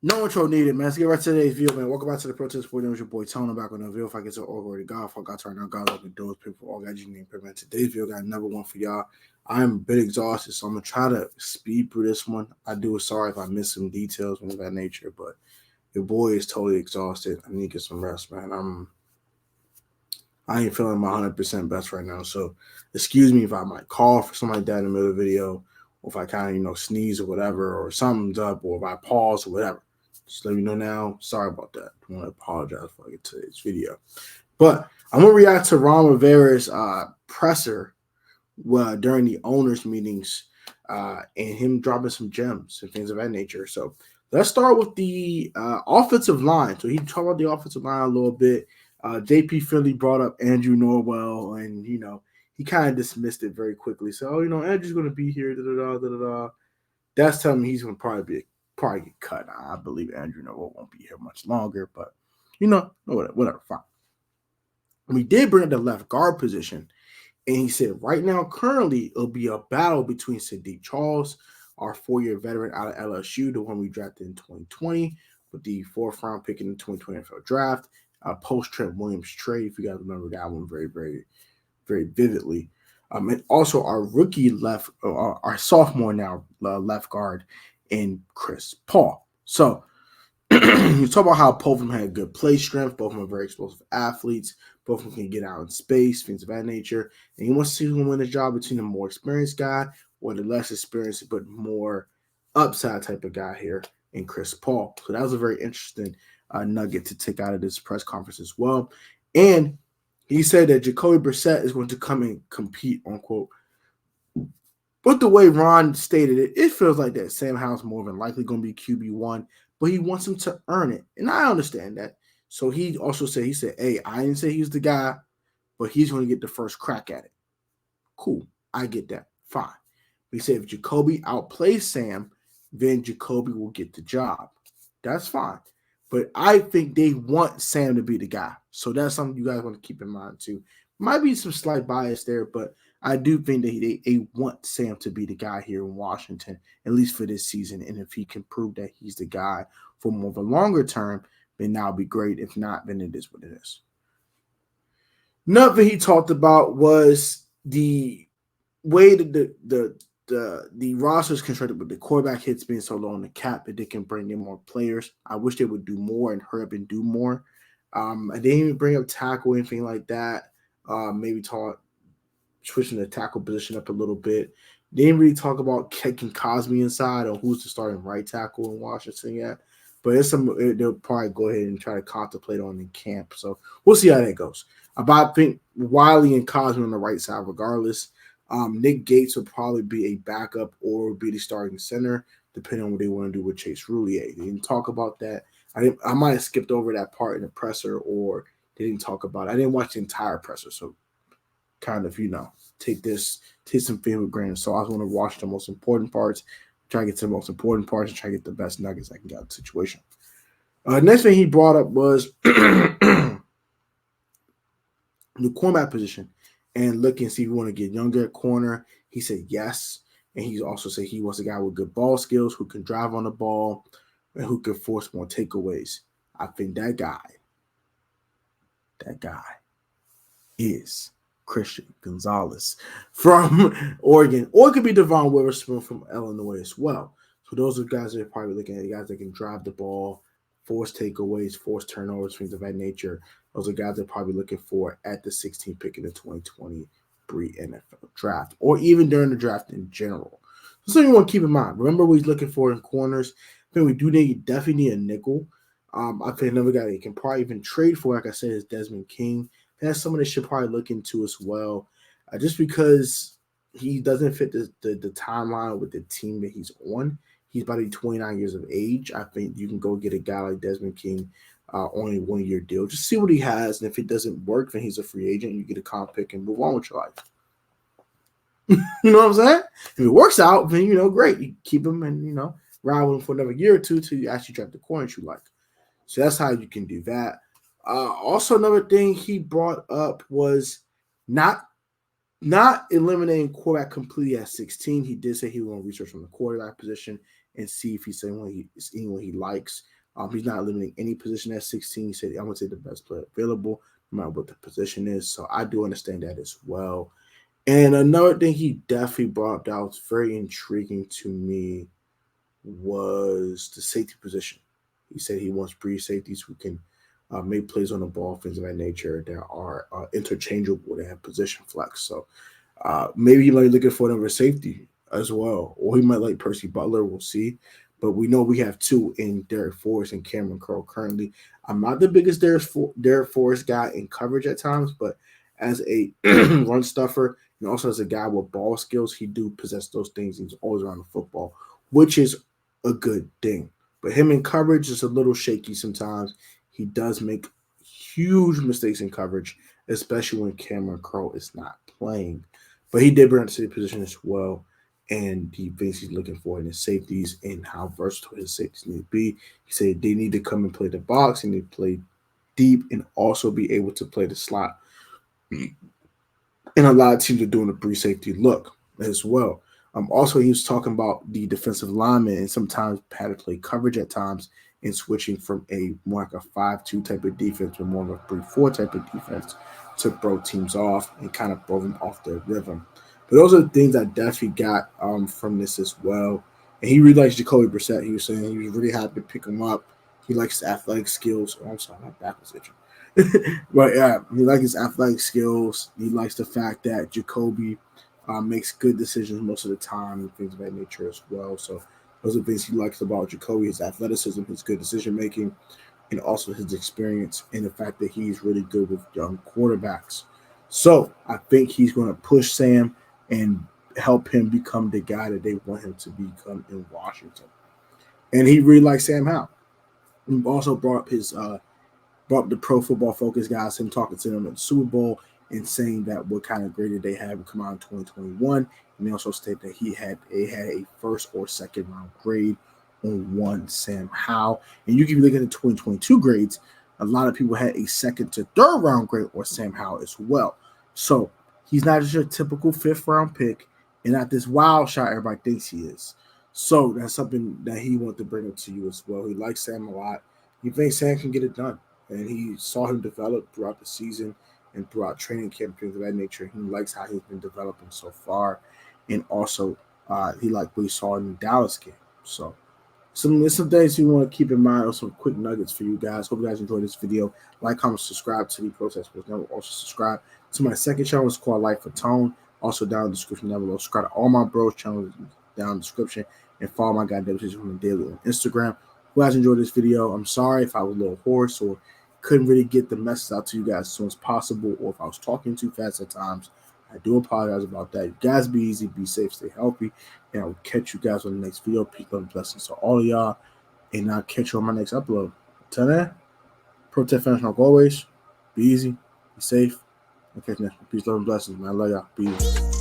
No intro needed, man. Let's get right to today's video, man. Welcome back to the Protest Sport. It was your boy Tony back on the video. If I get to already got, if I got to right now, guys, open doors, people, all guys, you name prevent. Today's video got another one for y'all. I'm a bit exhausted, so I'm gonna try to speed through this one. I do sorry if I miss some details of that nature, but your boy is totally exhausted. I need to get some rest, man. I ain't feeling my 100% best right now, so excuse me if I might cough or something like that in the middle of the video, or if I kind of sneeze or whatever, or something's up, or if I pause or whatever. Just let me know now. Sorry about that. I want to apologize before I get to this video. But I'm going to react to Ron Rivera's presser during the owners' meetings and him dropping some gems and things of that nature. So let's start with the offensive line. So he talked about the offensive line a little bit. JP Philly brought up Andrew Norwell, and, he kind of dismissed it very quickly. So, Andrew's going to be here, da-da-da. That's telling me he's going to probably get cut. I believe Andrew Norwell won't be here much longer, but whatever, fine. We did bring up the left guard position, and he said right now, currently, it'll be a battle between Sadiq Charles, our 4-year veteran out of LSU, the one we drafted in 2020, with the 4th round pick in the 2020 NFL draft, post Trent Williams trade. If you guys remember that one very, very, very vividly. And also our rookie our sophomore now left guard, in Chris Paul. So you talk about how both of them had good play strength, both of them are very explosive athletes, both of them can get out in space, things of that nature. And he wants to see who win the job between the more experienced guy or the less experienced but more upside type of guy here in Chris Paul. So that was a very interesting nugget to take out of this press conference as well. And he said that Jacoby Brissett is going to come and compete, unquote. But the way Ron stated it, it feels like that Sam Howell's more than likely going to be QB1, but he wants him to earn it. And I understand that. So he also said, hey, I didn't say he's the guy, but he's going to get the first crack at it. Cool. I get that. Fine. He said if Jacoby outplays Sam, then Jacoby will get the job. That's fine. But I think they want Sam to be the guy. So that's something you guys want to keep in mind too. Might be some slight bias there, but I do think that they want Sam to be the guy here in Washington, at least for this season. And if he can prove that he's the guy for more of a longer term, then that'll be great. If not, then it is what it is. Another thing he talked about was the way that the roster is constructed with the quarterback hits being so low on the cap that they can bring in more players. I wish they would do more and hurry up and do more. I didn't even bring up tackle or anything like that. Maybe switching the tackle position up a little bit. They didn't really talk about kicking Cosme inside or who's the starting right tackle in Washington yet. But they'll probably go ahead and try to contemplate on in camp. So we'll see how that goes. But I think Wiley and Cosme on the right side regardless. Nick Gates will probably be a backup or be the starting center, depending on what they want to do with Chase Roulier. They didn't talk about that. I might have skipped over that part in the presser, or they didn't talk about it. I didn't watch the entire presser, so kind of, take some film with grain of salt. I just want to watch the most important parts, try to get to the most important parts, and try to get the best nuggets I can get out of the situation. Next thing he brought up was the cornerback position and look and see if we want to get younger at corner. He said yes, and he also said he wants a guy with good ball skills who can drive on the ball and who can force more takeaways. I think that guy is Christian Gonzalez from Oregon, or it could be Devon Witherspoon from Illinois as well. So those are guys that are probably looking at the guys that can drive the ball, force takeaways, force turnovers, things of that nature. Those are guys they're probably looking for at the 16th pick in the 2023 NFL draft, or even during the draft in general. So something you want to keep in mind. Remember what he's looking for in corners. I think we definitely need a nickel. I think another guy that you can probably even trade for, like I said, is Desmond King. That's someone that should probably look into as well, just because he doesn't fit the timeline with the team that he's on. He's about to be 29 years of age. I think you can go get a guy like Desmond King on a 1-year deal. Just see what he has, and if it doesn't work, then he's a free agent. You get a comp pick and move on with your life. You know what I'm saying? If it works out, then, great. You keep him and, ride with him for another year or two till you actually draft the corner you like. So that's how you can do that. Also, another thing he brought up was not eliminating quarterback completely at 16. He did say he was going to research on the quarterback position and see if he's seeing what he likes. He's not limiting any position at 16. He said, I'm going to take the best player available, no matter what the position is. So I do understand that as well. And another thing he definitely brought up that was very intriguing to me was the safety position. He said he wants free safeties who can make plays on the ball, things of that nature that are interchangeable, that have position flex. So maybe he might be looking for another safety as well, or he might like Percy Butler. We'll see. But we know we have two in Derek Forrest and Cameron Crowe currently. I'm not the biggest Derek Forrest guy in coverage at times, but as a run stuffer and also as a guy with ball skills, he do possess those things. He's always around the football, which is a good thing. But him in coverage is a little shaky sometimes. He does make huge mistakes in coverage, especially when Cameron Crowe is not playing. But he did bring up to the position as well, and he thinks he's looking for in his safeties and how versatile his safeties need to be. He said they need to come and play the box, and they play deep and also be able to play the slot. And a lot of teams are doing a free safety look as well. Also, he was talking about the defensive lineman and sometimes had to play coverage at times and switching from a more like a 5-2 type of defense to more of a 3-4 type of defense to throw teams off and kind of throw them off their rhythm. But those are the things I definitely got from this as well. And he really likes Jacoby Brissett. He was saying he was really happy to pick him up. He likes his athletic skills. Oh, I'm sorry, my back was itching. But yeah, he likes his athletic skills. He likes the fact that Jacoby makes good decisions most of the time and things of that nature as well. So those are things he likes about Jacoby: his athleticism, his good decision making, and also his experience and the fact that he's really good with young quarterbacks. So I think he's going to push Sam and help him become the guy that they want him to become in Washington. And he really likes Sam Howell. He also brought up the Pro Football Focus guys, him talking to them at the Super Bowl and saying that what kind of grade did they have come out in 2021. And they also stated that he had a first or second round grade on one Sam Howell. And you can be looking at the 2022 grades. A lot of people had a second to third round grade or Sam Howell as well. So he's not just your typical fifth round pick and not this wild shot everybody thinks he is. So that's something that he wanted to bring up to you as well. He likes Sam a lot. He thinks Sam can get it done. And he saw him develop throughout the season and throughout training camp, things of that nature. He likes how he's been developing so far. And also, he liked what he saw in the Dallas game. So, some things you want to keep in mind, or some quick nuggets for you guys. Hope you guys enjoyed this video. Like, comment, subscribe to the Protest Sports Network. Also, subscribe to my second channel. It's called Life for Tone. Also, down in the description down below. Subscribe to all my bros channels down in the description. And follow my guy, David on the daily on Instagram. Who guys enjoyed this video? I'm sorry if I was a little hoarse or couldn't really get the message out to you guys as soon as possible, or if I was talking too fast at times. I do apologize about that. You guys be easy, be safe, stay healthy, and I will catch you guys on the next video. Peace, love, and blessings to all of y'all, and I'll catch you on my next upload. Until then, protect fans like always. Be easy, be safe, and catch you next. Peace, love, and blessings, man. I love y'all. Be easy.